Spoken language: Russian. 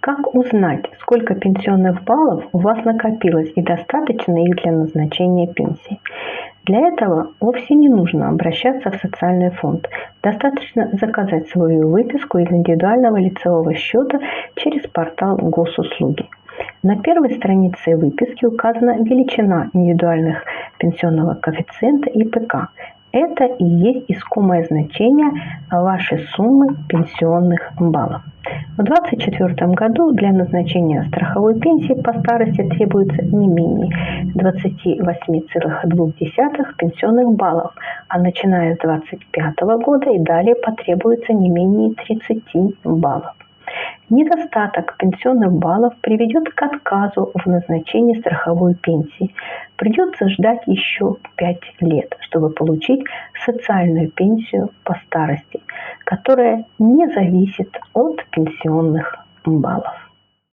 Как узнать, сколько пенсионных баллов у вас накопилось и достаточно их для назначения пенсии? Для этого вовсе не нужно обращаться в социальный фонд. Достаточно заказать свою выписку из индивидуального лицевого счета через портал госуслуги. На первой странице выписки указана величина индивидуальных пенсионного коэффициента ИПК. Это и есть искомое значение вашей суммы пенсионных баллов. В 2024 году для назначения страховой пенсии по старости требуется не менее 28,2 пенсионных баллов, а начиная с 2025 года и далее потребуется не менее 30 баллов. Недостаток пенсионных баллов приведет к отказу в назначении страховой пенсии. Придется ждать еще 5 лет, чтобы получить социальную пенсию по старости, которая не зависит от пенсионных баллов.